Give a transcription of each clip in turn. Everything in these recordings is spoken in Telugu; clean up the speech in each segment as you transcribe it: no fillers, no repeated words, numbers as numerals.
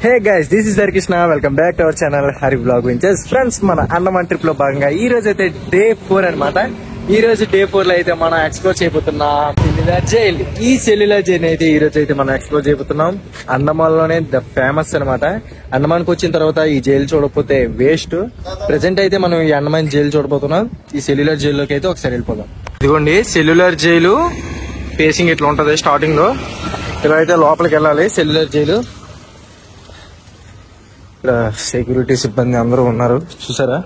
Hey guys, this is Harikrishna. Welcome back to our channel Hari blog వించెస్. ఫ్రెండ్స్, మన అండమాన్ ట్రిప్ లో భాగంగా ఈ రోజు అయితే డే 4 అనమాట. ఈ రోజు డే 4 లో అయితే మనం ఎక్స్ప్లోర్ చేయబోతున్నాం సెల్యులర్ జైల్. ఈ సెల్యులర్ జైల్ అయితే ఈ రోజు అయితే మనం ఎక్స్ప్లోర్ చేయబోతున్నాం. అండమాన్ లోనే ద ఫేమస్ అనమాట. అండమాన్ కు వచ్చిన తర్వాత ఈ జైలు చూడకపోతే వేస్ట్. ప్రెసెంట్ అయితే మనం ఈ అండమాన్ జైలు చూడబోతున్నాం. ఈ సెల్యులర్ జైల్లోకి అయితే ఒకసారి వెళ్ళిపోదాం. ఇదిగోండి సెల్యులర్ జైలు ఫేసింగ్ ఇట్లా ఉంటది. స్టార్టింగ్ లో ఇలా అయితే లోపలికి వెళ్ళాలి సెల్యులర్ జైలు. ఇక్కడ సెక్యూరిటీ సిబ్బంది అందరూ ఉన్నారు, చూసారా?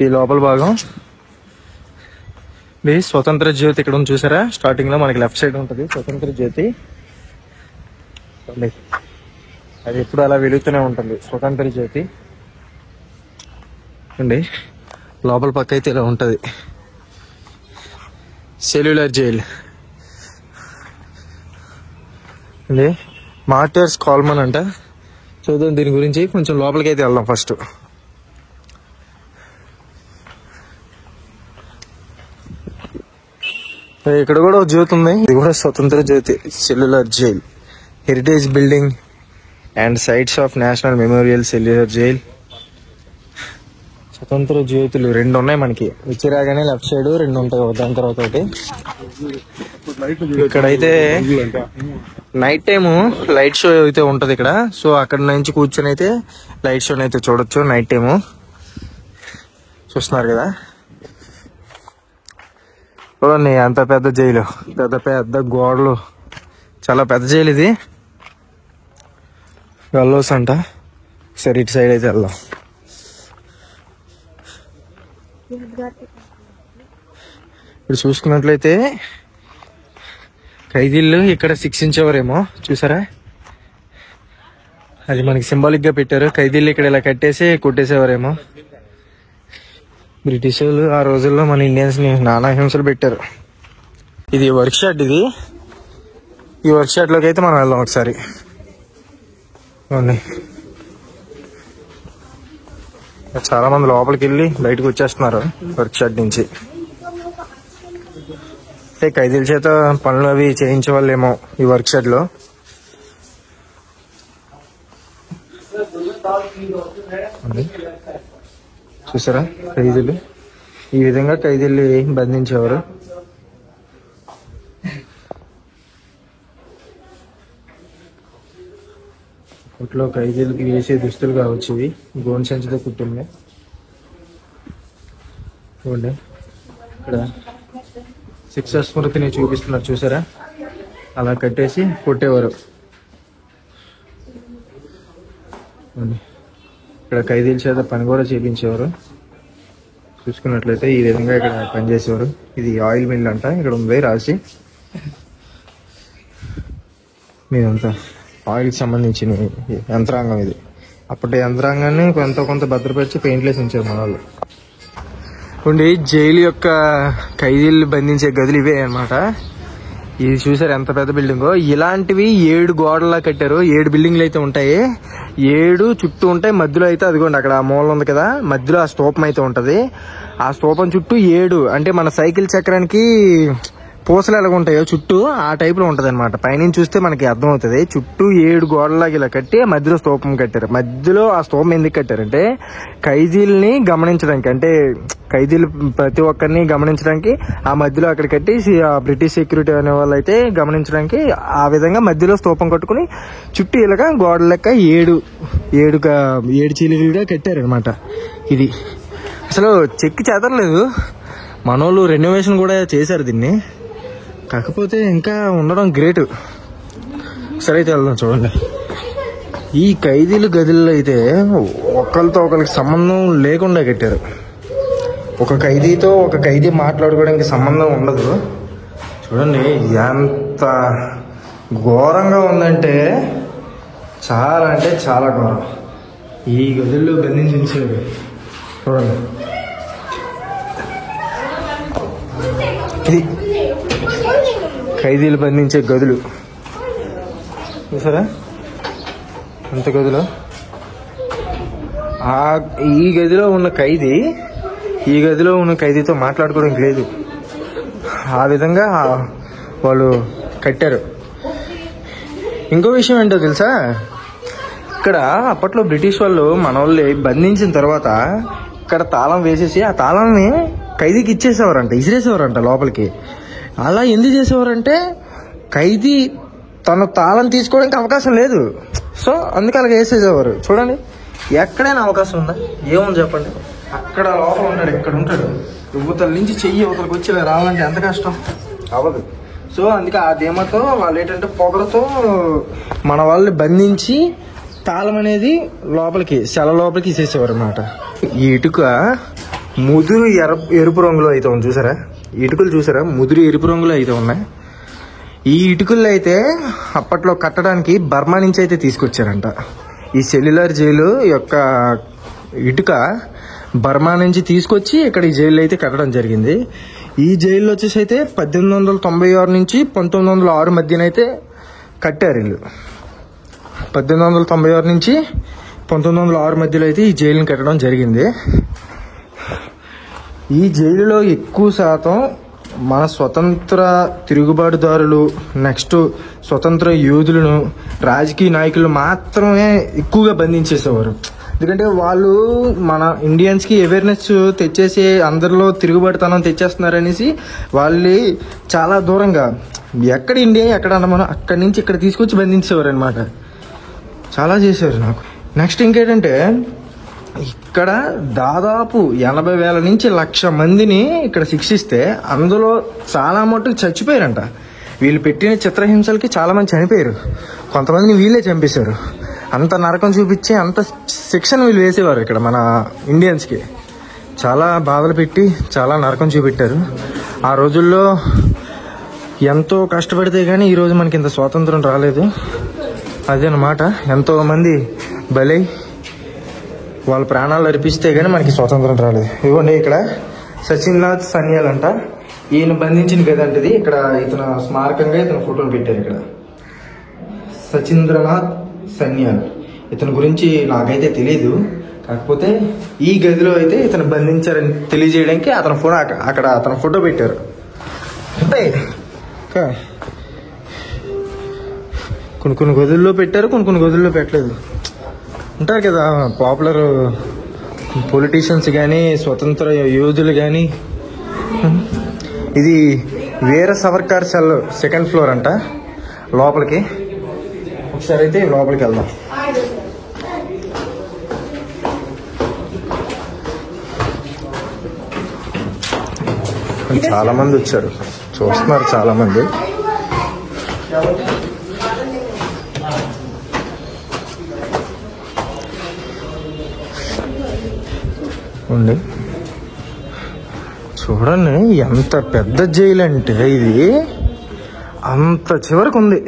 ఈ లోపల భాగం ఇది స్వతంత్ర జ్యోతి. ఇక్కడ ఉంది చూసారా? స్టార్టింగ్ లో మనకి లెఫ్ట్ సైడ్ ఉంటది స్వతంత్ర జ్యోతి. అది ఎప్పుడు అలా వెలుగుతూనే ఉంటుంది స్వతంత్ర జ్యోతి అండి. లోపల పక్క అయితే ఇలా ఉంటది సెల్యులర్ జైల్ అండి. మార్టర్స్ కాల్మన్ అంట. చూద్దాం దీని గురించి. కొంచెం లోపలికి అయితే వెళ్దాం ఫస్ట్. ఇక్కడ కూడా ఒక జ్యోతి ఉంది. ఇది కూడా స్వతంత్ర జ్యోతి. Cellular jail heritage building and sites of national memorial cellular jail. స్వతంత్ర జ్యోతులు 2 ఉన్నాయి మనకి. వచ్చి రాగానే లెఫ్ట్ సైడ్ 2 ఉంటాయి, దాని తర్వాత ఒకటి. ఇక్కడైతే నైట్ టైము లైట్ షో అయితే ఉంటది ఇక్కడ. సో అక్కడ నుంచి కూర్చొని అయితే లైట్ షో అయితే చూడొచ్చు నైట్ టైము. చూస్తున్నారు కదా, చూడండి అంత పెద్ద జైలు, పెద్ద పెద్ద గోడలు, చాలా పెద్ద జైలు ఇది. వెళ్ళొస్ అంట. సరే ఇటు సైడ్ అయితే వెళ్దాం. ఇప్పుడు చూసుకున్నట్లయితే ఖైదీలు ఇక్కడ శిక్షించేవారేమో, చూసారా? అది మనకి సింబాలిక్ గా పెట్టారు. ఖైదీలు ఇక్కడ ఇలా కట్టేసి కొట్టేసేవారేమో. బ్రిటిష్ వాళ్ళు ఆ రోజుల్లో మన ఇండియన్స్ ని నానా హింసలు పెట్టారు. ఇది వర్క్ షాట్. ఇది ఈ వర్క్ షాట్ లోకి అయితే మనం వెళ్దాం ఒకసారి. చాలా మంది లోపలికి వెళ్ళి బయటకు వచ్చేస్తున్నారు వర్క్ షాట్ నుంచి. ఖైదీల చేత పనులు అవి చేయించే వాళ్ళేమో ఈ వర్క్ షాట్ లో. చూసారా? ఖైదీలు ఈ విధంగా ఖైదీలు బంధించేవారు. అప్పట్లో ఖైదీలకి వేసే దుస్తులు కావచ్చు ఇవి. గోన్ సంచితో కుట్టింది. చూడండి ఇక్కడ శిక్షా స్మృతిని చూపిస్తున్నారు, చూసారా? అలా కట్టేసి కొట్టేవారు. ఇక్కడ ఖైదీల చేత పని కూడా చేయించేవారు. చూసుకున్నట్లయితే ఈ విధంగా ఇక్కడ పనిచేసేవారు. ఇది ఆయిల్ మిల్ అంట. ఇక్కడ ఉంది రాసి. మీదంతా ఆయిల్ సంబంధించిన యంత్రాంగం ఇది. అప్పటి యంత్రాంగాన్ని కొంత భద్రపరిచి పెయింట్లు వేసి ఉంచారు మన వాళ్ళు. ఉండి జైలు యొక్క ఖైదీలు బంధించే గదులు ఇవే అనమాట. ఇది చూసారు ఎంత పెద్ద బిల్డింగో. ఇలాంటివి 7 గోడలా కట్టారు. 7 బిల్డింగ్లు అయితే ఉంటాయి. 7 చుట్టూ ఉంటాయి. మధ్యలో అయితే అదిగోండి అక్కడ ఆ మూల ఉంది కదా, మధ్యలో ఆ స్తూపం అయితే ఉంటది. ఆ స్తూపం చుట్టూ 7 అంటే మన సైకిల్ చక్రానికి పూసలు ఎలాగ ఉంటాయో చుట్టూ ఆ టైప్ లో ఉంటది అనమాట. పైనుంచి చూస్తే మనకి అర్థం అవుతుంది. చుట్టూ 7 గోడలాగా ఇలా కట్టి మధ్యలో స్తూపం కట్టారు. మధ్యలో ఆ స్తూపం ఎందుకు కట్టారంటే ఖైదీల్ని గమనించడానికి, అంటే ఖైదీలు ప్రతి ఒక్కరిని గమనించడానికి ఆ మధ్యలో అక్కడ కట్టి ఆ బ్రిటిష్ సెక్యూరిటీ అనే వాళ్ళు అయితే గమనించడానికి ఆ విధంగా మధ్యలో స్తూపం కట్టుకుని చుట్టూ ఇలాగా గోడ లెక్క 7 చీలికలుగా కట్టారనమాట. ఇది అసలు చెక్కి చెదరలేదు. మనోళ్ళు రెనోవేషన్ కూడా చేశారు దీన్ని. కాకపోతే ఇంకా ఉండడం గ్రేట్. సరే అయితే వెళ్దాం. చూడండి ఈ ఖైదీలు గదుల్లో అయితే ఒకరితో ఒకరికి సంబంధం లేకుండా కట్టారు. ఒక ఖైదీతో ఒక ఖైదీ మాట్లాడుకోవడానికి సంబంధం ఉండదు. చూడండి ఎంత ఘోరంగా ఉందంటే చాలా అంటే చాలా ఘోరం. ఈ గదుల్లో బంధించారు. చూడండి ఇది ఖైదీలు బంధించే గదులు. చూసారా ఎంత గదిలో. ఈ గదిలో ఉన్న ఖైదీ ఈ గదిలో ఉన్న ఖైదీతో మాట్లాడుకోవడానికి లేదు. ఆ విధంగా వాళ్ళు కట్టారు. ఇంకో విషయం ఏంటో తెలుసా, ఇక్కడ అప్పట్లో బ్రిటిష్ వాళ్ళు మన వాళ్ళని బంధించిన తర్వాత ఇక్కడ తాళం వేసేసి ఆ తాళాన్ని ఖైదీకి ఇచ్చేసేవారంట, ఇసిరేసేవారంట లోపలికి. అలా ఎందుకు చేసేవారంటే ఖైదీ తన తాళం తీసుకోవడానికి అవకాశం లేదు, సో అందుకే అలాగ వేసేసేవారు. చూడండి, ఎక్కడైనా అవకాశం ఉందా? ఏముంది చెప్పండి. అక్కడ లోపల ఉంటాడు, ఇక్కడ ఉంటాడు. యువతల నుంచి చెయ్యి యువతలకు వచ్చి రావాలంటే ఎంత కష్టం, అవ్వదు. సో అందుకే ఆ ధీమతో వాళ్ళు ఏంటంటే పొగరతో మన వాళ్ళని బంధించి తాళం అనేది లోపలికి సెల లోపలికి ఇసేసేవారు అనమాట. ఈ ఇటుక ముదురు ఎరుపు రంగులో అయితే ఉంది చూసారా, ఇటుకలు చూసారా, ముదురు ఎరుపు రంగులో అయితే ఉన్నాయి. ఈ ఇటుకల్లో అయితే అప్పట్లో కట్టడానికి బర్మా నుంచి అయితే తీసుకొచ్చారంట. ఈ సెల్యులర్ జైలు యొక్క ఇటుక బర్మా నుంచి తీసుకొచ్చి ఇక్కడ ఈ జైలు అయితే కట్టడం జరిగింది. ఈ జైల్లో వచ్చేసి అయితే 1896 నుంచి 1906 మధ్యనైతే కట్టారు వీళ్ళు. 1896 నుంచి 1906 మధ్యలో అయితే ఈ జైలుని కట్టడం జరిగింది. ఈ జైలులో ఎక్కువ శాతం మన స్వతంత్ర తిరుగుబాటుదారులు, నెక్స్ట్ స్వతంత్ర యోధులను, రాజకీయ నాయకులు మాత్రమే ఎక్కువగా బంధించేసేవారు. ఎందుకంటే వాళ్ళు మన ఇండియన్స్కి అవేర్నెస్ తెచ్చేసి అందరిలో తిరుగుబాటుతనం తెచ్చేస్తున్నారనేసి వాళ్ళు చాలా దూరంగా ఎక్కడ ఇండియా ఎక్కడ మనం అక్కడి నుంచి ఇక్కడ తీసుకొచ్చి బంధించేవారు అనమాట. చాలా చేశారు నాకు. నెక్స్ట్ ఇంకేంటంటే ఇక్కడ దాదాపు 80,000 నుంచి 1,00,000 మందిని ఇక్కడ శిక్షిస్తే అందులో చాలా మటుకు చచ్చిపోయారంట. వీళ్ళు పెట్టిన చిత్రహింసలకి చాలా మంది చనిపోయారు, కొంతమందిని వీళ్ళే చంపేశారు. అంత నరకం చూపించి అంత శిక్షణ వీళ్ళు వేసేవారు ఇక్కడ మన ఇండియన్స్కి. చాలా బాధలు పెట్టి చాలా నరకం చూపెట్టారు. ఆ రోజుల్లో ఎంతో కష్టపడితే కానీ ఈరోజు మనకి ఇంత స్వాతంత్రం రాలేదు. అదేనమాట, ఎంతోమంది బలై వాళ్ళ ప్రాణాలు అర్పిస్తే కానీ మనకి స్వాతంత్రం రాలేదు. ఇవ్వండి, ఇక్కడ సచిన్నాథ్ సన్యాల్ అంట, ఈయన బంధించిన గదంటది. ఇక్కడ ఇతను స్మారకంగా ఇతను ఫోటోలు పెట్టారు. ఇక్కడ సచీంద్రనాథ్ సన్యాల్, ఇతని గురించి నాకైతే తెలీదు. కాకపోతే ఈ గదిలో అయితే ఇతను బంధించారని తెలియజేయడానికి అతని ఫోటో అక్కడ అతని ఫోటో పెట్టారు. అంటే కొన్ని గదుల్లో పెట్టారు, కొన్ని గదుల్లో పెట్టలేదు. ఉంటారు కదా పాపులర్ పొలిటీషియన్స్ కానీ స్వతంత్ర యోధులు కానీ. ఇది వీర సవర్కర్ సెల్ 2nd ఫ్లోర్ అంట. లోపలికి ఒకసారి అయితే లోపలికి వెళ్దాం. చాలా మంది వచ్చారు, చూస్తున్నారు చాలా మంది. ఉండి చూడండి, ఎంత పెద్ద జైలు అంటే ఇది. అంత చివరికి ఉంది,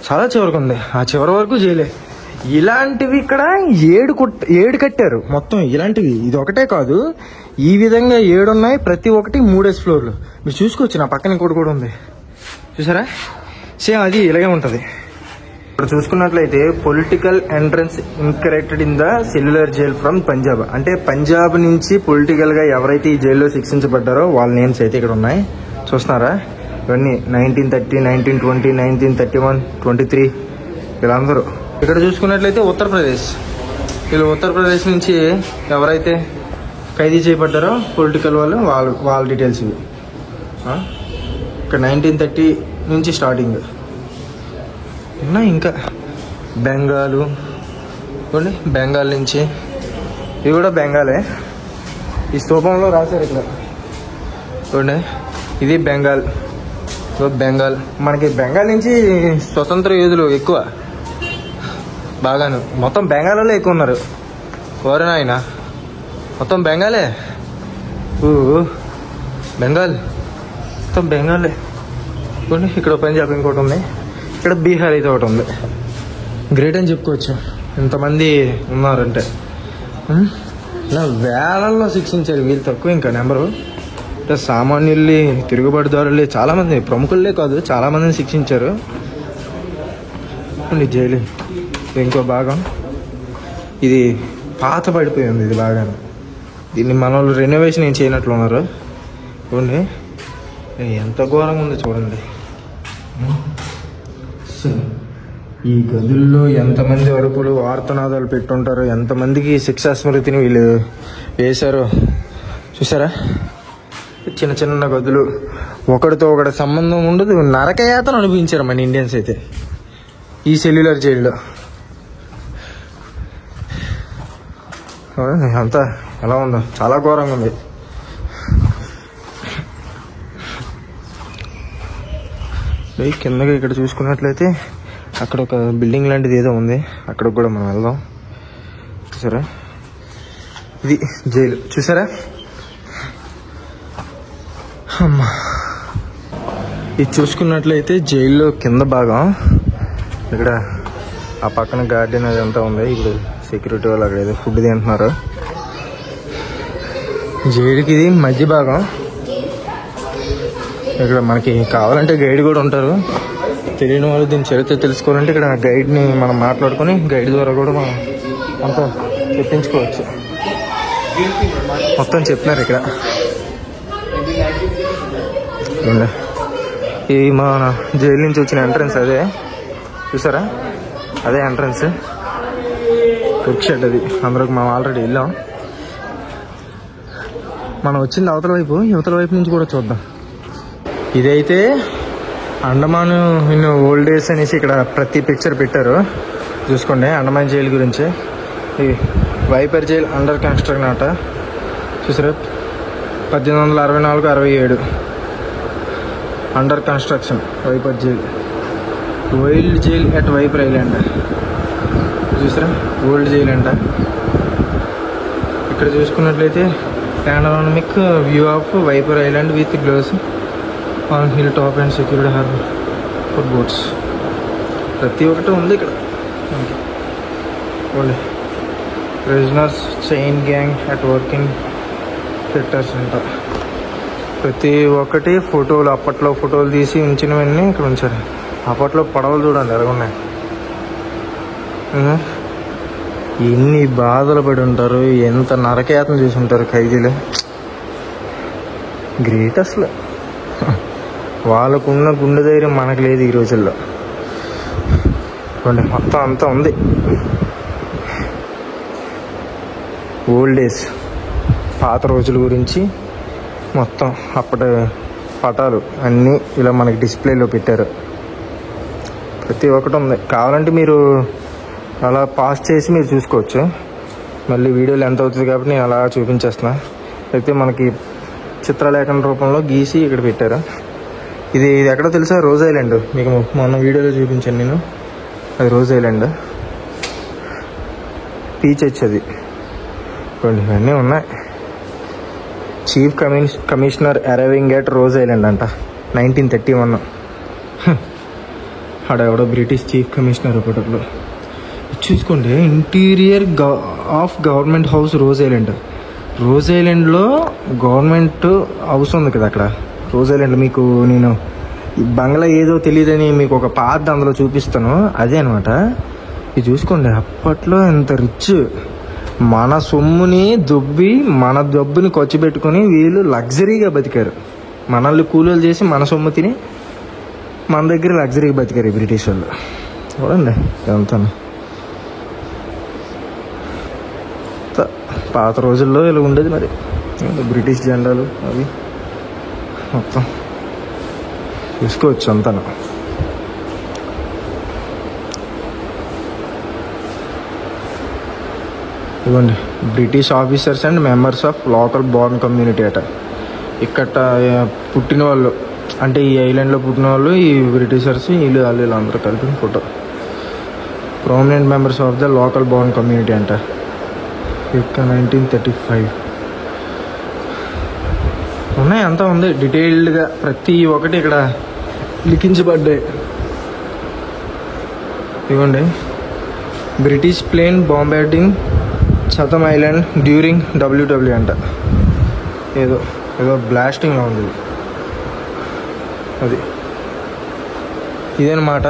చాలా చివరికి ఉంది. ఆ చివరి వరకు జైలే. ఇలాంటివి ఇక్కడ 7 కట్టారు మొత్తం. ఇలాంటివి ఇది ఒకటే కాదు, ఈ విధంగా 7 ఉన్నాయి. ప్రతి ఒక్కటి 3 ఫ్లోర్లు. మీరు చూసుకోవచ్చు, నా పక్కన ఇంకోటి కూడా ఉంది చూసారా, సేమ్ అది ఇలాగే ఉంటుంది. ఇక్కడ చూసుకున్నట్లయితే political entrants incarcerated in the cellular jail from Punjab. అంటే పంజాబ్ నుంచి పొలిటికల్ గా ఎవరైతే ఈ జైల్లో శిక్షించబడ్డారో వాళ్ళ నేమ్స్ అయితే ఇక్కడ ఉన్నాయి. చూస్తున్నారా, ఇవన్నీ 1930, 1920, 1931, 23 వీళ్ళందరూ. ఇక్కడ చూసుకున్నట్లయితే ఉత్తరప్రదేశ్, వీళ్ళు ఉత్తరప్రదేశ్ నుంచి ఎవరైతే ఖైదీ చేయబడ్డారో పొలిటికల్ వాళ్ళ డీటెయిల్స్ ఇవి. ఇక్కడ 1930 నుంచి స్టార్టింగ్ ఉన్నాయి. ఇంకా బెంగాలు చూడండి, బెంగాల్ నుంచి ఇవి కూడా బెంగాలే. ఈ స్తూపంలో రాశారు ఇక్కడ చూడండి, ఇది బెంగాల్. బెంగాల్ మనకి బెంగాల్ నుంచి స్వతంత్ర యోధులు ఎక్కువ బాగాను. మొత్తం బెంగాల్లో ఎక్కువ ఉన్నారు. ఎవరైనా ఆయన మొత్తం బెంగాలే, బెంగాల్ మొత్తం బెంగాలే. చూడండి, ఇక్కడ పంజాబ్ ఇంకోటి ఉంది, ఇక్కడ బీహార్ అయితే ఒకటి ఉంది. గ్రేట్ అని చెప్పుకోవచ్చు ఇంతమంది ఉన్నారంటే. ఇలా వేలల్లో శిక్షించారు వీళ్ళు, తక్కువ ఇంకా నెంబరు. అంటే సామాన్యుల్ని, తిరుగుబాటుదారులే, చాలామంది ప్రముఖులే కాదు చాలామందిని శిక్షించారు. జైలు ఇంకో భాగం, ఇది పాత పడిపోయింది ఇది బాగా. దీన్ని మన వాళ్ళు రెనోవేషన్ ఏం చేయనట్లు ఉన్నారు. చూడండి ఎంత ఘోరంగా ఉందో చూడండి. ఈ గదుల్లో ఎంతమంది అరుపులు ఆర్తనాదాలు పెట్టుంటారు, ఎంతమందికి శిక్షా స్మృతిని వీళ్ళు వేశారో చూసారా. చిన్న చిన్న గదులు, ఒకటితో ఒకటి సంబంధం ఉండదు, నరకయాతను అనిపించారు మన ఇండియన్స్ అయితే ఈ సెల్యులర్ జైల్లో. అంతా ఎలా ఉందో చాలా ఘోరంగా ఉంది. కిందగా ఇక్కడ చూసుకున్నట్లయితే అక్కడ ఒక బిల్డింగ్ లాంటిది ఏదో ఉంది, అక్కడికి కూడా మనం వెళ్దాం. చూసారా ఇది జైలు, చూసారా అమ్మా. ఇది చూసుకున్నట్లయితే జైల్లో కింద భాగం. ఇక్కడ ఆ పక్కన గార్డెన్ అదంతా ఉంది. ఇప్పుడు సెక్యూరిటీ వాళ్ళు అక్కడ ఏదో ఫుడ్ తింటున్నారు. జైలుకి ఇది మధ్య భాగం. ఇక్కడ మనకి కావాలంటే గైడ్ కూడా ఉంటారు. తెలియని వాళ్ళు దీని చరిత్ర తెలుసుకోవాలంటే ఇక్కడ గైడ్ని మనం మాట్లాడుకొని గైడ్ ద్వారా కూడా మనం అంతా చెప్పించుకోవచ్చు. మొత్తం చెప్తున్నారు ఇక్కడ. ఇది మన జైలు నుంచి వచ్చిన ఎంట్రన్స్, అదే చూసారా, అదే ఎంట్రన్స్. వర్క్ షెడ్ అది. అందులోకి మనం ఆల్రెడీ వెళ్ళాం. మనం వచ్చింది అవతల వైపు, యువతల వైపు నుంచి కూడా చూద్దాం. ఇదైతే అండమాన్ ఇన్ ఓల్డ్ డేస్ అనేసి ఇక్కడ ప్రతి పిక్చర్ పెట్టారు. చూసుకోండి అండమాన్ జైలు గురించి. ఈ వైపర్ జైల్ అండర్ కన్స్ట్రక్షన్ అట. చూసారా 1864-67 under construction Viper jail. Wild jail at Viper island. చూసారా ఓల్డ్ జైల్ అంట. ఇక్కడ చూసుకున్నట్లయితే panoramic view of Viper island with gloves on hill top and secured harbour for boats. ప్రతి ఒక్కటి ఉంది ఇక్కడ. Prisoners chain gang at working sectors అంట. ప్రతి ఒక్కటి ఫోటోలు, అప్పట్లో ఫోటోలు తీసి ఉంచినవన్నీ ఇక్కడ ఉంచారు. అప్పట్లో పడవలు చూడండి ఎలాగున్నాయి. ఎన్ని బాధలు పడి ఉంటారు, ఎంత నరకయాతన చేసి ఉంటారు ఖైదీలు. గ్రేట్ అసలు. వాళ్ళకున్న గుండె ధైర్యం మనకు లేదు ఈ రోజుల్లో. మొత్తం అంతా ఉంది. ఓల్డ్ డేస్, పాత రోజుల గురించి మొత్తం అప్పటి పటాలు అన్నీ ఇలా మనకి డిస్ప్లేలో పెట్టారు. ప్రతి ఒక్కటి ఉంది. కావాలంటే మీరు అలా పాస్ చేసి మీరు చూసుకోవచ్చు. మళ్ళీ వీడియోలు ఎంత అవుతుంది కాబట్టి నేను అలా చూపించేస్తున్నా. అయితే మనకి చిత్రలేఖన రూపంలో గీసి ఇక్కడ పెట్టారు. ఇది ఎక్కడో తెలుసా, రోజ్ ఐలాండ్. మీకు మొన్న వీడియోలో చూపించాను నేను. అది రోజ్ ఐలాండ్. బీచ్ వచ్చేది. ఇవన్నీ ఉన్నాయి. Chief commissioner arriving at rose island అంట 1931. ఆడెవడో బ్రిటిష్ చీఫ్ కమిషనర్ అప్పట్లో. చూసుకోండి interior of government house rose island. Rose ఐలాండ్లో గవర్నమెంట్ హౌస్ ఉంది కదా అక్కడ రోజ్ ఐలాండ్. మీకు నేను బంగ్లా ఏదో తెలియదని మీకు ఒక పాత అందులో చూపిస్తాను, అదే అనమాట. ఇది చూసుకోండి అప్పట్లో ఎంత రిచ్. మన సొమ్ముని దొబ్బి మన డబ్బుని ఖర్చు పెట్టుకుని వీళ్ళు లగ్జరీగా బతికారు. మనల్ని కూలీలు చేసి మన సొమ్ము తిని మన దగ్గర లగ్జరీగా బతికారు బ్రిటిష్ వాళ్ళు. చూడండి ఇదంతా పాత రోజుల్లో ఇలా ఉండేది. మరి బ్రిటిష్ జెండాలు అవి మొత్తం చూసుకోవచ్చు అంతా. ఇవ్వండి British officers and members of local Born community అట. ఇక్కడ పుట్టిన వాళ్ళు అంటే ఈ ఐలాండ్లో పుట్టిన వాళ్ళు, ఈ బ్రిటిషర్స్, వీళ్ళు అందరూ కలిపి photo. Prominent members of the local Born community అంట. 1935 ఉన్నాయి. అంతా ఉంది డీటెయిల్డ్గా ప్రతి ఒక్కటి ఇక్కడ లిఖించబడ్డాయి. ఇవ్వండి British plane bombarding Chatham island during WW అంట. ఏదో బ్లాస్టింగ్లో ఉంది అది. ఇదన్నమాట.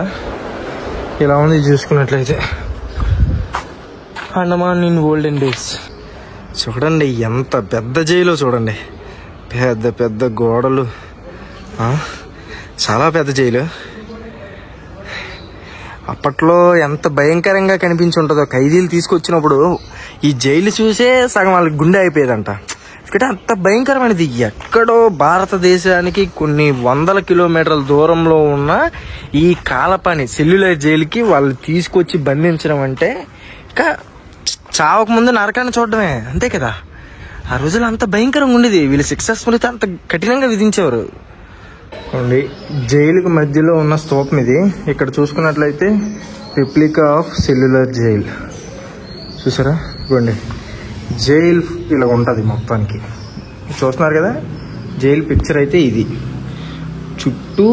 ఇలా ఉంది చూసుకున్నట్లయితే అండమాన్ ఇన్ ఓల్డెన్ డేస్. చూడండి ఎంత పెద్ద జైలు చూడండి, పెద్ద పెద్ద గోడలు, చాలా పెద్ద జైలు. అప్పట్లో ఎంత భయంకరంగా కనిపించి ఉంటుందో, ఖైదీలు తీసుకొచ్చినప్పుడు ఈ జైలు చూసే సగం వాళ్ళకి గుండె అయిపోయేదంట. ఇక్కడ అంత భయంకరమైనది. ఎక్కడో భారతదేశానికి కొన్ని వందల కిలోమీటర్ల దూరంలో ఉన్న ఈ కాలపాని సెల్యులర్ జైలుకి వాళ్ళు తీసుకొచ్చి బంధించడం అంటే ఇంకా చావకముందు నరకాన్ని చూడడమే, అంతే కదా. ఆ రోజులు అంత భయంకరంగా ఉండేది. వీళ్ళు సక్సెస్ఫుల్ అంత కఠినంగా విధించేవారు. జైలుకి మధ్యలో ఉన్న స్తూపం ఇది. ఇక్కడ చూసుకున్నట్లయితే రిప్లికా ఆఫ్ సెల్యులర్ జైల్ చూసారా. ఇవ్వండి జైల్ ఇలా ఉంటుంది మొత్తానికి, చూస్తున్నారు కదా. జైలు పిక్చర్ అయితే ఇది. చుట్టూ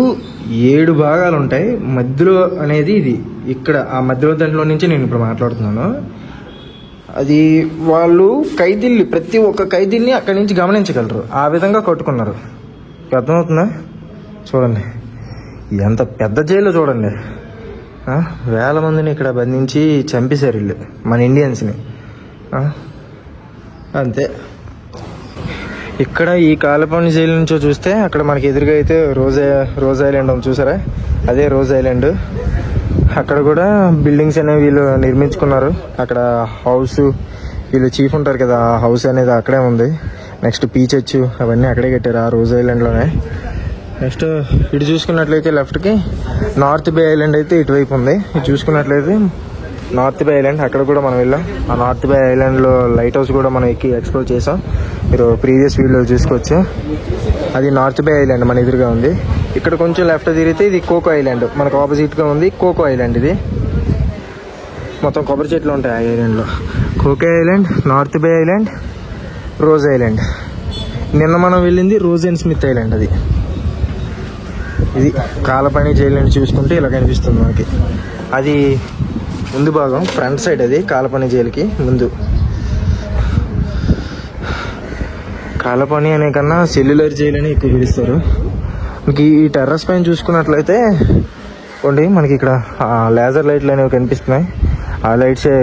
7 భాగాలు ఉంటాయి, మధ్యలో అనేది ఇది. ఇక్కడ ఆ మధ్యలో దాంట్లో నుంచి నేను ఇప్పుడు మాట్లాడుతున్నాను. అది వాళ్ళు ఖైదీల్ని, ప్రతి ఒక్క ఖైదీల్ని అక్కడి నుంచి గమనించగలరు, ఆ విధంగా కట్టుకున్నారు. అర్థమవుతుందా? చూడండి ఎంత పెద్ద జైలు చూడండి. వేల మందిని ఇక్కడ బంధించి చంపేశారు వీళ్ళు, మన ఇండియన్స్ని. అంతే. ఇక్కడ ఈ కాలపాని జైలు నుంచో చూస్తే అక్కడ మనకి ఎదురుగా అయితే రోజ్ ఐలాండ్ ఉంది చూసారా, అదే రోజ్ ఐలాండ్. అక్కడ కూడా బిల్డింగ్స్ అనేవి వీళ్ళు నిర్మించుకున్నారు. అక్కడ హౌస్, వీళ్ళు చీఫ్ ఉంటారు కదా, ఆ హౌస్ అనేది అక్కడే ఉంది. నెక్స్ట్ పీచచ్చు అవన్నీ అక్కడే కట్టారు, ఆ రోజ్ ఐలాండ్లోనే. నెక్స్ట్ ఇటు చూసుకున్నట్లయితే లెఫ్ట్కి నార్త్ బే ఐలాండ్ అయితే ఇటువైపు ఉంది. ఇటు చూసుకున్నట్లయితే నార్త్ బే ఐలాండ్, అక్కడ కూడా మనం వెళ్ళాం. ఆ నార్త్ బే ఐలాండ్లో లైట్ హౌస్ కూడా మనం ఎక్కి ఎక్స్ప్లోర్ చేసాం. మీరు ప్రీవియస్ వీడియోలో చూసుకోవచ్చు. అది నార్త్ బే ఐలాండ్ మన ఎదురుగా ఉంది. ఇక్కడ కొంచెం లెఫ్ట్ తిరిగితే ఇది కోకో ఐలాండ్, మనకు ఆపోజిట్గా ఉంది కోకో ఐలాండ్. ఇది మొత్తం కొబ్బరి చెట్లు ఉంటాయి ఆ ఐలాండ్లో. కోకో ఐలాండ్, నార్త్ బే ఐలాండ్, రోజ్ ఐలాండ్. నిన్న మనం వెళ్ళింది రోజ్ అండ్ స్మిత్ ఐలాండ్. అది ఇది కాలపాని జైలు నుంచి చూసుకుంటే ఇలా కనిపిస్తుంది మనకి. అది ముందు భాగం, ఫ్రంట్ సైడ్. అది కాలపాని జైలుకి ముందు. కాలపాని అనే కన్నా సెల్యులర్ జైలు అని ఎక్కువ పిలుస్తారు. మనకి ఈ టెర్రస్ పైన చూసుకున్నట్లయితే మనకి ఇక్కడ లేజర్ లైట్లు అనేవి కనిపిస్తున్నాయి. ఆ లైట్సే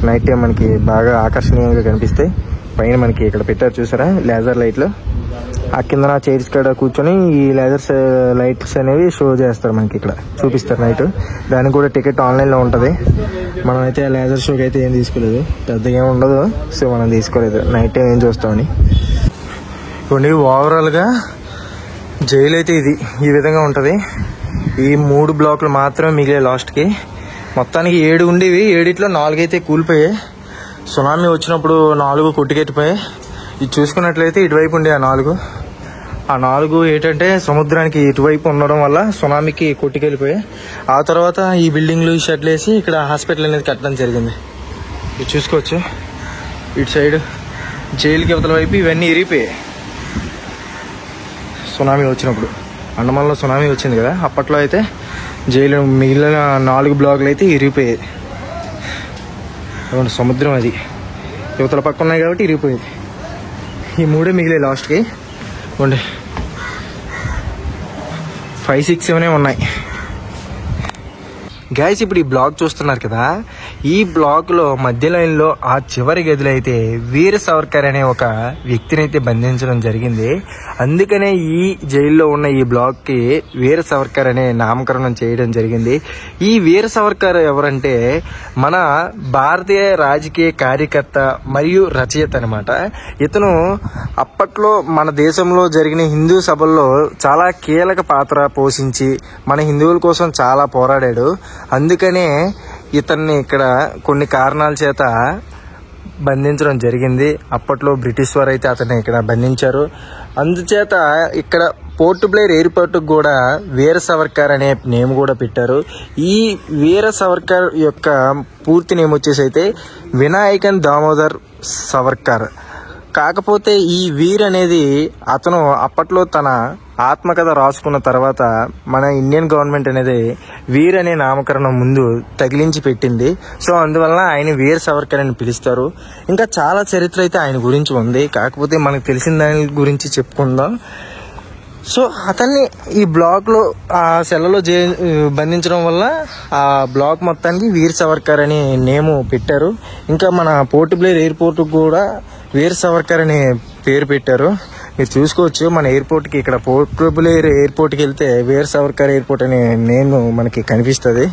నైట్ టైం మనకి బాగా ఆకర్షణీయంగా కనిపిస్తాయి. పైన మనకి ఇక్కడ పెట్టారు చూసారా లేజర్ లైట్లు. ఆ కింద చైర్స్ కాడ కూర్చొని ఈ లేజర్స్ లైట్స్ అనేవి షో చేస్తారు, మనకి ఇక్కడ చూపిస్తారు నైట్. దానికి కూడా టికెట్ ఆన్లైన్లో ఉంటుంది. మనం అయితే ఆ లేజర్ షోకి అయితే ఏం తీసుకోలేదు, పెద్దగా ఏమి ఉండదు, సో మనం తీసుకోలేదు. నైట్ టైం ఏం చూస్తామని. ఇవ్వండి ఓవరాల్గా జైలు అయితే ఇది ఈ విధంగా ఉంటుంది. ఈ 3 బ్లాకులు మాత్రమే మిగిలే లాస్ట్కి. మొత్తానికి 7 ఉండేవి, 7లో 4 అయితే కూలిపోయాయి. సునామీ వచ్చినప్పుడు 4 కొట్టుకెట్టిపోయాయి. ఇది చూసుకున్నట్లయితే ఇటువైపు ఉండే ఆ 4 ఏంటంటే సముద్రానికి ఇటువైపు ఉండడం వల్ల సునామీకి కొట్టుకెళ్ళిపోయాయి. ఆ తర్వాత ఈ బిల్డింగ్లు షెడ్లు వేసి ఇక్కడ హాస్పిటల్ అనేది కట్టడం జరిగింది. ఇది చూసుకోవచ్చు. ఇటు సైడ్ జైలుకి అవతల వైపు ఇవన్నీ ఇరిగిపోయాయి సునామీ వచ్చినప్పుడు. అండమాన్లో సునామీ వచ్చింది కదా, అప్పట్లో అయితే జైలు మిగిలిన 4 బ్లాకులు అయితే ఇరిగిపోయాయి. సముద్రం అది యువతల పక్క ఉన్నాయి కాబట్టి ఇరిగిపోయింది. ఈ 3 మిగిలే లాస్ట్కి. 5, 6, 7 ఉన్నాయి. గైస్ ఇప్పుడు ఈ బ్లాక్ చూస్తున్నారు కదా, ఈ బ్లాక్ లో మధ్య లైన్ లో ఆ చివరి గదిలో అయితే వీర సావర్కర్ అనే ఒక వ్యక్తిని అయితే బంధించడం జరిగింది. అందుకనే ఈ జైల్లో ఉన్న ఈ బ్లాక్ కి వీర సావర్కర్ అనే నామకరణం చేయడం జరిగింది. ఈ వీర సావర్కర్ ఎవరంటే మన భారతీయ రాజకీయ కార్యకర్త మరియు రచయిత అనమాట. ఇతను అప్పట్లో మన దేశంలో జరిగిన హిందూ సభల్లో చాలా కీలక పాత్ర పోషించి మన హిందువుల కోసం చాలా పోరాడాడు. అందుకనే ఇతన్ని ఇక్కడ కొన్ని కారణాల చేత బంధించడం జరిగింది. అప్పట్లో బ్రిటిష్ వారు అయితే అతన్ని ఇక్కడ బంధించారు. అందుచేత ఇక్కడ పోర్ట్ బ్లేర్ ఎయిర్పోర్ట్ కూడా వీర సావర్కర్ అనే నేమ్ కూడా పెట్టారు. ఈ వీర సావర్కర్ యొక్క పూర్తి నేమ్ వచ్చేసి అయితే వినాయకన్ దామోదర్ సావర్కర్. కాకపోతే ఈ వీర్ అనేది అతను అప్పట్లో తన ఆత్మకథ రాసుకున్న తర్వాత మన ఇండియన్ గవర్నమెంట్ అనేది వీర్ అనే నామకరణం ముందు తగిలించి పెట్టింది. సో అందువలన ఆయన వీర్ సావర్కర్ అని పిలుస్తారు. ఇంకా చాలా చరిత్ర అయితే ఆయన గురించి ఉంది, కాకపోతే మనకు తెలిసిన దాని గురించి చెప్పుకుందాం. సో అతన్ని ఈ బ్లాక్లో ఆ సెల్లలో బంధించడం వల్ల ఆ బ్లాక్ మొత్తానికి వీర్ సావర్కర్ అనే నేము పెట్టారు. ఇంకా మన పోర్ట్ బ్లేర్ ఎయిర్పోర్ట్ కూడా వీర్ సావర్కర్ అనే పేరు పెట్టారు. మీరు చూసుకోవచ్చు మన ఎయిర్పోర్ట్కి, ఇక్కడ పోర్ట్ బ్లెయిర్ ఎయిర్పోర్ట్కి వెళ్తే వీర్ సావర్కర్ ఎయిర్పోర్ట్ అనే నేమ్ మనకి కనిపిస్తుంది.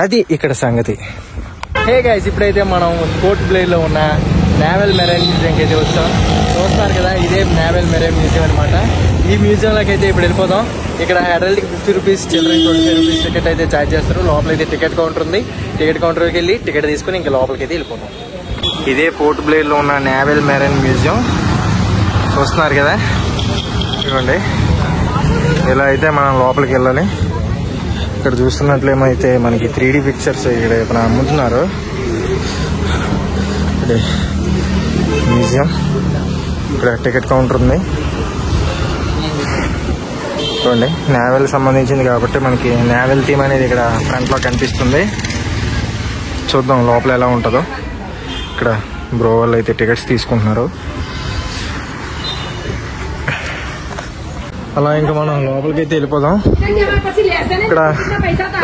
అది ఇక్కడ సంగతి. హే గైస్, ఇప్పుడైతే మనం పోర్ట్ బ్లెయిర్లో ఉన్న నేవల్ మెరైన్ మ్యూజియంకి అయితే వచ్చాం. చూస్తున్నారు కదా, ఇదే నేవల్ మెరైన్ మ్యూజియం అనమాట. ఈ మ్యూజియంలోకి అయితే ఇప్పుడు వెళ్ళిపోదాం. ఇక్కడ అడల్ట్కి 50 రూపీస్, చిల్డ్రన్ 25 రూపీస్ టికెట్ అయితే ఛార్జ్ చేస్తారు. లోపలైతే టికెట్ కౌంటర్ ఉంది. టికెట్ కౌంటర్కి వెళ్ళి టికెట్ తీసుకుని ఇంకా లోపలికి అయితే వెళ్ళిపోతాం. ఇదే పోర్ట్ బ్లెయిర్లో ఉన్న నేవల్ మెరైన్ మ్యూజియం. చూస్తున్నారు కదా, ఇవ్వండి. ఇలా అయితే మనం లోపలికి వెళ్ళాలి. ఇక్కడ చూస్తున్నట్లేమైతే మనకి 3D పిక్చర్స్ ఇక్కడ అమ్ముతున్నారు. మ్యూజియం, ఇక్కడ టికెట్ కౌంటర్ ఉంది. చూడండి, నేవల్ సంబంధించింది కాబట్టి మనకి నేవల్ థీమ్ అనేది ఇక్కడ ఫ్రంట్లో కనిపిస్తుంది. చూద్దాం లోపల ఎలా ఉంటుందో. ఇక్కడ బ్రో వాళ్ళు అయితే టికెట్స్ తీసుకుంటున్నారు. అలా ఇంకా మనం లోపలికి అయితే వెళ్ళిపోదాం. ఇక్కడ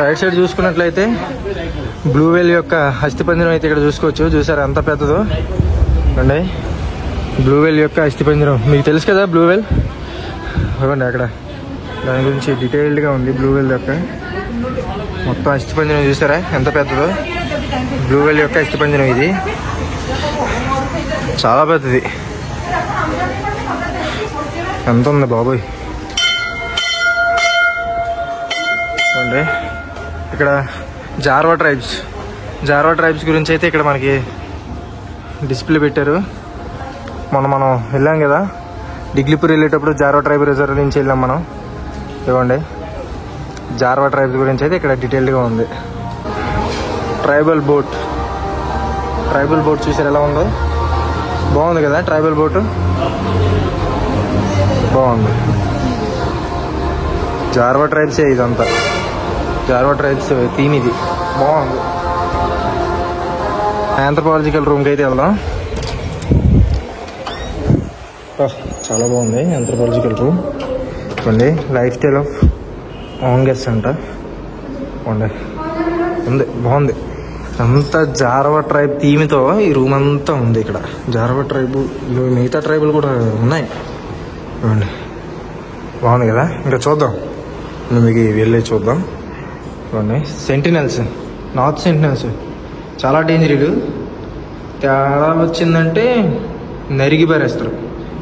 రైట్ సైడ్ చూసుకున్నట్లయితే బ్లూ వేల్ యొక్క అస్థిపంజరం అయితే ఇక్కడ చూసుకోవచ్చు. చూసారు ఎంత పెద్దదో అండి. బ్లూ వేల్ యొక్క అస్థిపంజరం మీకు తెలుసు కదా, బ్లూ వేల్ ఇవ్వండి. అక్కడ దాని గురించి డీటెయిల్డ్గా ఉంది. బ్లూ వేల్ యొక్క మొత్తం అస్థిపంజరం చూసారా ఎంత పెద్దదో. బ్లూ వేల్ యొక్క అస్థిపంజరం ఇది చాలా పెద్దది. ఎంత ఉంది బాబోయ్. చూడండి, ఇక్కడ జార్వా ట్రైబ్స్ గురించి అయితే ఇక్కడ మనకి డిస్ప్లే పెట్టారు. మనం వెళ్ళాం కదా డిగ్లీపూర్ వెళ్ళేటప్పుడు, జార్వా ట్రైబ్ రిజర్వ్ నుంచి వెళ్ళాం మనం. ఇవ్వండి, జార్వా ట్రైబ్స్ గురించి అయితే ఇక్కడ డీటెయిల్డ్గా ఉంది. ట్రైబల్ బోట్ చూసారు ఎలా ఉందో. బాగుంది కదా ట్రైబల్ బోటు, బాగుంది. జార్వా ట్రైబ్సే ఇదంతా, జార్వా ట్రైబ్స్ థీమ్ ఇది. బాగుంది. ఆంథ్రోపాలజికల్ రూమ్కి అయితే వెళ్దాం. చాలా బాగుంది ఆంథ్రోపాలజికల్ రూమ్. చూడండి, లైఫ్ స్టైల్ ఆఫ్ ఆంగస్ అంట ఉంది. బాగుంది. అంతా జార్వా ట్రైబ్ థీమ్తో ఈ రూమ్ అంతా ఉంది. ఇక్కడ జార్వా ట్రైబ్, మిగతా ట్రైబులు కూడా ఉన్నాయి. చూడండి, బాగుంది కదా. ఇంకా చూద్దాం, మీకు వెళ్ళి చూద్దాం. చూడండి, సెంటినల్స్, నార్త్ సెంటినల్స్ చాలా డేంజర్. వీళ్ళు తేడా వచ్చిందంటే నరిగి పారేస్తారు.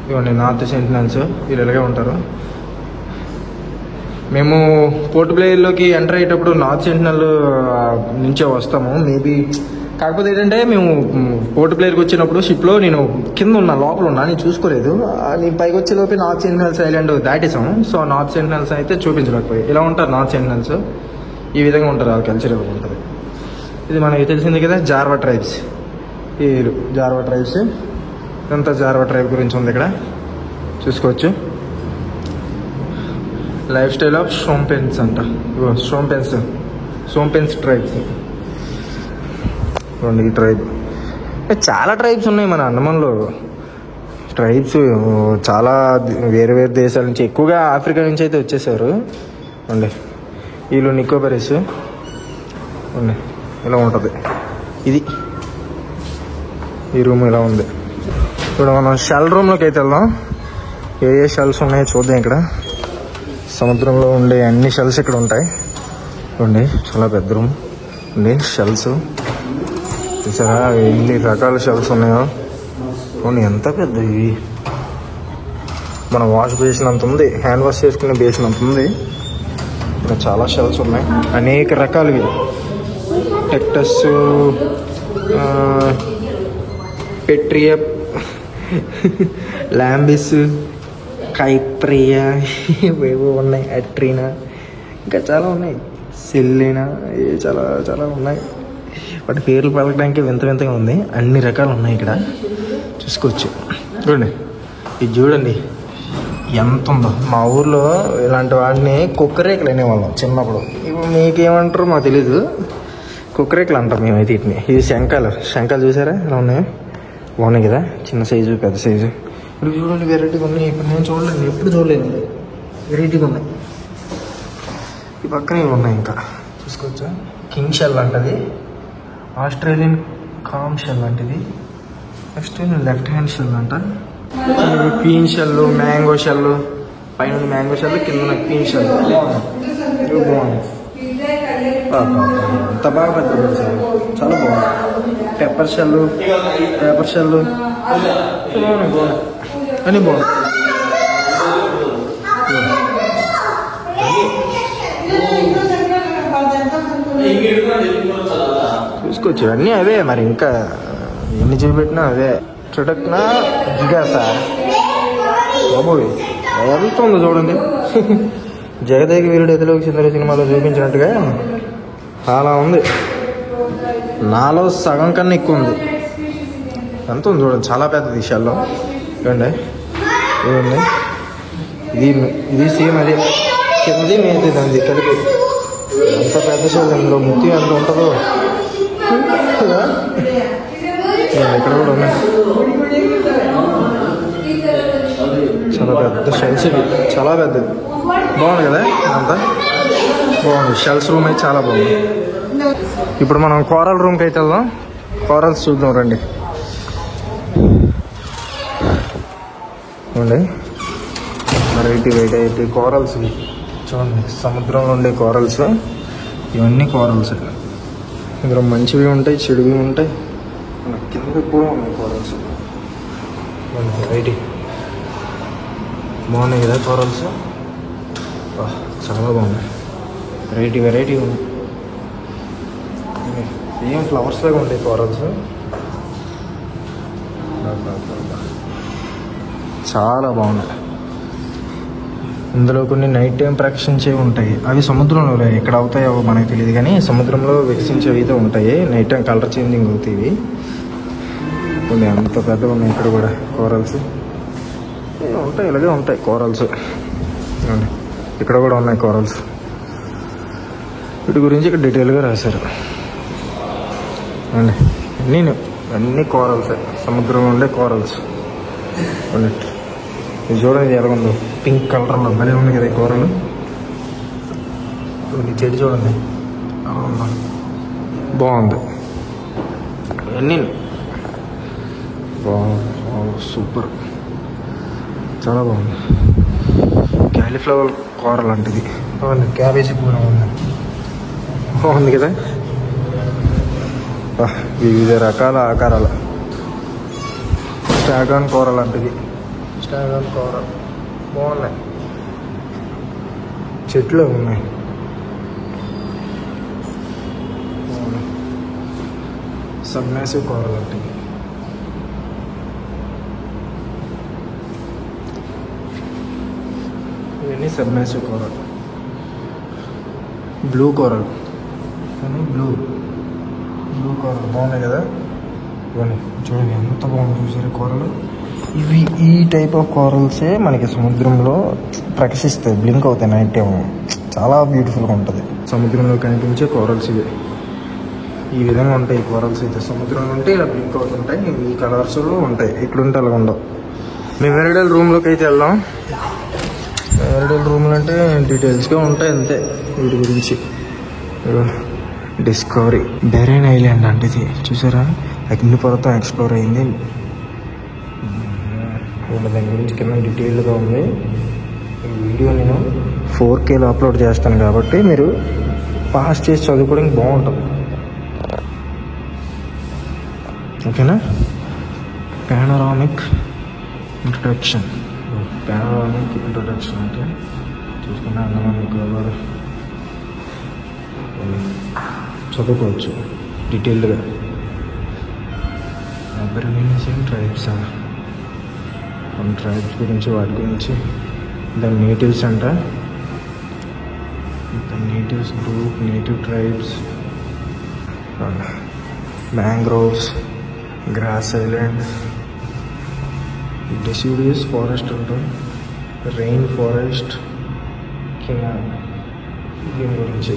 ఇవ్వండి, నార్త్ సెంటినల్స్ వీళ్ళు ఇలాగే ఉంటారు. మేము పోర్ట్ బ్లెయిర్లోకి ఎంటర్ అయ్యేటప్పుడు నార్త్ సెంటినల్ నుంచే వస్తాము మేబీ. కాకపోతే ఏంటంటే మేము పోర్ట్ బ్లెయిర్కి వచ్చినప్పుడు షిప్లో నేను కింద ఉన్నా, లోపల ఉన్నా, నేను చూసుకోలేదు. నేను పైకి వచ్చేలోపు north Sentinels island దాటేసాం. So north Sentinels అయితే చూపించలేకపోయి. ఇలా ఉంటారు నార్త్ సెంటినల్స్, ఈ విధంగా ఉంటారు. వాళ్ళ కల్చర్ ఇలా ఉంటుంది. ఇది మనకి తెలిసింది కదా, జార్వా ట్రైబ్స్. ఈ జార్వా ట్రైబ్స్, ఇదంతా జార్వా ట్రైబ్ గురించి ఉంది ఇక్కడ చూసుకోవచ్చు. లైఫ్ స్టైల్ ఆఫ్ షోంపెన్స్ అంట. షోంపెన్స్ ట్రైబ్స్. ఈ ట్రైబ్, చాలా ట్రైబ్స్ ఉన్నాయి మన అండమాన్లో. ట్రైబ్స్ చాలా వేరే దేశాల నుంచి, ఎక్కువగా ఆఫ్రికా నుంచి అయితే వచ్చేసారు. అండి, వీళ్ళు నికోబారీస్. ఇలా ఉంటుంది. ఇది ఈ రూమ్ ఇలా ఉంది. ఇప్పుడు మనం షెల్ రూమ్లోకి అయితే వెళ్దాం. ఏ షెల్స్ ఉన్నాయో చూద్దాం. ఇక్కడ సముద్రంలో ఉండే అన్ని షెల్స్ ఇక్కడ ఉంటాయి. చూడండి, చాలా పెద్ద రూమ్ ఉంది. షెల్స్ చూసారా, ఎన్ని రకాల షెల్స్ ఉన్నాయో. చూడండి ఎంత పెద్ద. ఇవి మన వాష్ బేసిన్ అంత ఉంది, హ్యాండ్ వాష్ చేసుకునే బేసిన్ అంత ఉంది. ఇక్కడ చాలా షెల్స్ ఉన్నాయి, అనేక రకాలవి. టెక్టస్, పెట్రియా, ల్యాంబిస్, కైప్రియా, ఏవో ఉన్నాయి. అట్రీనా, ఇంకా చాలా ఉన్నాయి. సెల్లినా, చాలా చాలా ఉన్నాయి. వాటి పేర్లు పలకడానికి వింత వింతగా ఉంది. అన్ని రకాలు ఉన్నాయి ఇక్కడ చూసుకోవచ్చు. చూడండి, ఇది చూడండి ఎంత ఉందో. మా ఊర్లో ఇలాంటి వాటిని కుక్కరేకులు అనేవాళ్ళం చిన్నప్పుడు. ఇప్పుడు మీకేమంటారో మాకు తెలీదు. కుక్కరేకులు అంటాం మేమైతే వీటిని. ఇది శంఖాలు చూసారా ఎలా ఉన్నాయో, బాగున్నాయి కదా. చిన్న సైజు, పెద్ద సైజు. ఇప్పుడు చూడండి, వెరైటీగా ఉన్నాయి. ఇప్పుడు నేను చూడలేదు, ఎప్పుడు చూడలేదు. వెరైటీగా ఉన్నాయి. ఈ పక్కన ఇవి ఉన్నాయి ఇంకా చూసుకోవచ్చా. కింగ్ షెల్ అంటది, ఆస్ట్రేలియన్ కామ్ షెల్ అంటది. నెక్స్ట్ లెఫ్ట్ హ్యాండ్ షెల్ అంట. పీన్ షెల్, మ్యాంగో షెల్, పైన మ్యాంగో షెల్, కింద పీన్ షెల్. ఇవి బాగుంది. అంత బాగా పెద్ద సార్, చాలా బాగుంది. పేపర్ షెల్ అని బాగుంది. చూసుకోవచ్చు అన్నీ అవే. మరి ఇంకా ఎన్ని చూపెట్టినా అవే. చూడక్నా జిగా సార్ బాబోయ్ ఎంత ఉందో చూడండి. జగదేక వీరుడు ఎదులోకి చెందిన సినిమాలో చూపించినట్టుగా చాలా ఉంది. నాలో సగం కన్నా ఎక్కువ ఉంది. ఎంత ఉంది చూడండి, చాలా పెద్ద విషయాల్లో. చూడండి ఏముంది, ఇది సేమ్ అదే, కిందది మీద దాన్ని కలిపి ఎంత పెద్ద షెల్. ఇందులో ముత్తి ఎంత ఉంటుందో ఇక్కడ కూడా ఉన్నాయి. చాలా పెద్ద షెల్స్ ఇవి, చాలా పెద్దది. బాగుంది కదా అంతా బాగుంది. షెల్స్ రూమ్ అయితే చాలా బాగుంది. ఇప్పుడు మనం కోరల్ రూమ్కి అయితే వెళ్దాం. కోరల్స్ చూద్దాం రండి. వెరైటీ కోరల్స్ చూడండి. సముద్రంలో ఉండే కోరల్స్ ఇవన్నీ కోరల్స్. ఇందులో మంచివి ఉంటాయి, చెడువి ఉంటాయి. కింద కూడా ఉన్నాయి కోరల్స్. వెరైటీ బాగున్నాయి కదా కోరల్స్, చాలా బాగున్నాయి. వెరైటీ ఉంది. ఏం ఫ్లవర్స్ లాగా ఉంటాయి కోరల్స్, చాలా బాగున్నాయి. ఇందులో కొన్ని నైట్ టైం ప్రకాశించేవి ఉంటాయి. అవి సముద్రంలో ఎక్కడ అవుతాయో మనకు తెలియదు, కానీ సముద్రంలో వికసించేవి అయితే ఉంటాయి. నైట్ టైం కలర్ చేంజింగ్ అవుతాయి. కొన్ని అంత పెద్దగా ఉన్నాయి. ఇక్కడ కూడా కోరల్స్ ఉంటాయి, ఇలాగే ఉంటాయి కోరల్స్. ఇక్కడ కూడా ఉన్నాయి కోరల్స్. వీటి గురించి ఇక్కడ డీటెయిల్గా రాశారు అండి. అన్నీ కోరల్స్, సముద్రంలో ఉండే కోరల్స్. ఇది చూడండి ఎలా ఉందో, పింక్ కలర్లో భలే ఉంది కదా ఈ కూరలు. చెట్టు చూడండి బాగుంది. అన్నీ సూపర్, చాలా బాగుంది. క్యాలీఫ్లవర్ కూర లాంటిది బాగుంది. క్యాబేజీ కూర ఉంది, బాగుంది కదా. వివిధ రకాల ఆకారాలు. స్టాగాన్ కూర లాంటిది, స్టాగాన్ కూర బాగున్నాయి. చెట్లు ఉన్నాయి, సబ్మాసివ్ కూర లాంటిది. ఇవన్నీ సబ్మాసివ్ కూర. బ్లూ కూరలు, బ్లూ కూరలు బాగున్నాయి కదా. ఇవన్నీ చూడండి ఎంత బాగుంది. చూసారు కూరలు. ఇవి ఈ టైప్ ఆఫ్ కోరల్సే మనకి సముద్రంలో ప్రకాశిస్తాయి, బ్లింక్ అవుతాయి నైట్ టైం. చాలా బ్యూటిఫుల్గా ఉంటుంది. సముద్రంలో కనిపించే కోరల్స్ ఇవి. ఈ విధంగా ఉంటాయి కోరల్స్ అయితే. సముద్రంలో ఉంటే ఇలా బ్లింక్ అవుతుంటాయి. ఈ కలర్స్లో ఉంటాయి. ఇక్కడ ఉంటే అలా ఉండవు. మేము మెరిడల్ రూమ్లోకి అయితే వెళ్దాం. మెరిడల్ రూమ్లు అంటే డీటెయిల్స్గా ఉంటాయి అంతే వీటి గురించి. డిస్కవరీ బెరైన్ ఐలాండ్ అంటే ఇది చూసారా, అగ్నిపర్వతం ఎక్స్ప్లోర్ అయింది. దాని గురించి కింద డీటెయిల్గా ఉంది. ఈ వీడియో నేను 4Kలో అప్లోడ్ చేస్తాను కాబట్టి మీరు పాస్ చేసి చదువుకోవడానికి బాగుంటుంది. ఓకేనా. పానోరామిక్ ఇంట్రడక్షన్ అంటే చూసుకున్నా మీకు చదువుకోవచ్చు డీటెయిల్డ్గా. అబ్రిజినల్ ట్రైబ్స్, ట్రైబ్స్ గురించి, వాటి గురించి. ద నేటివ్స్ అంట, the natives group, native tribes, mangroves, grass island, deciduous forest అంటాం, రెయిన్ ఫారెస్ట్, దీని గురించి.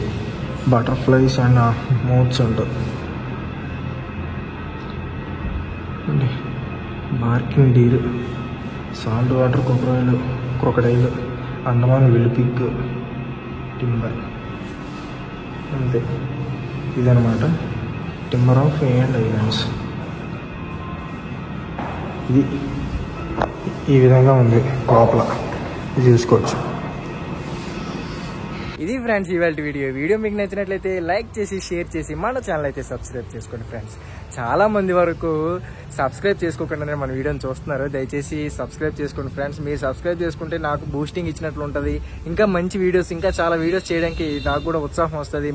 బటర్ఫ్లైస్ అండ్ మోత్స్ అంటారు. Barking deer, salt water crocodile, Andaman wild pig, timber. అంతే, ఇదనమాట టింబర్ ఆఫ్ అండ్ ఐలాండ్స్. ఇది ఈ విధంగా ఉంది లోపల, ఇది చూసుకోవచ్చు. ఇది ఫ్రెండ్స్ ఇవాళ వీడియో మీకు నచ్చినట్లయితే లైక్ చేసి షేర్ చేసి మన ఛానల్ అయితే సబ్స్క్రైబ్ చేసుకోండి ఫ్రెండ్స్. చాలా మంది వరకు సబ్స్క్రైబ్ చేసుకోకుండానే మన వీడియోని చూస్తున్నారు. దయచేసి సబ్స్క్రైబ్ చేసుకోండి ఫ్రెండ్స్. మీరు సబ్స్క్రైబ్ చేసుకుంటే నాకు బూస్టింగ్ ఇచ్చినట్లు ఉంటుంది. ఇంకా మంచి వీడియోస్, ఇంకా చాలా వీడియోస్ చేయడానికి నాకు కూడా ఉత్సాహం వస్తుంది.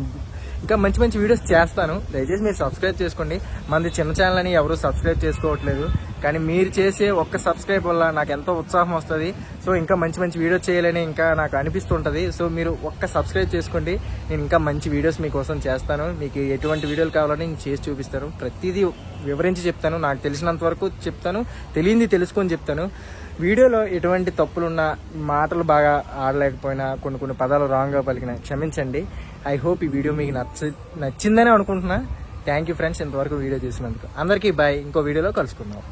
ఇంకా మంచి మంచి వీడియోస్ చేస్తాను. దయచేసి మీరు సబ్స్క్రైబ్ చేసుకోండి. మనది చిన్న ఛానల్ అని ఎవరు సబ్స్క్రైబ్ చేసుకోవట్లేదు, కానీ మీరు చేసే ఒక్క సబ్స్క్రైబ్ వల్ల నాకు ఎంతో ఉత్సాహం వస్తుంది. సో ఇంకా మంచి మంచి వీడియోస్ చేయాలని ఇంకా నాకు అనిపిస్తుంటుంది. సో మీరు ఒక్క సబ్స్క్రైబ్ చేసుకోండి. నేను ఇంకా మంచి వీడియోస్ మీకోసం చేస్తాను. మీకు ఎటువంటి వీడియోలు కావాలని నేను చేసి చూపిస్తాను. ప్రతిదీ వివరించి చెప్తాను. నాకు తెలిసినంత వరకు చెప్తాను, తెలియంది తెలుసుకొని చెప్తాను. వీడియోలో ఎటువంటి తప్పులున్నా, మాటలు బాగా ఆడలేకపోయినా, కొన్ని పదాలు రాంగ్గా పలికినా క్షమించండి. ఐ హోప్ ఈ వీడియో మీకు నచ్చిందని అనుకుంటున్నా. థ్యాంక్ యూ ఫ్రెండ్స్ ఇంతవరకు వీడియో చూసినందుకు. అందరికీ బాయ్. ఇంకో వీడియోలో కలుసుకుందాం.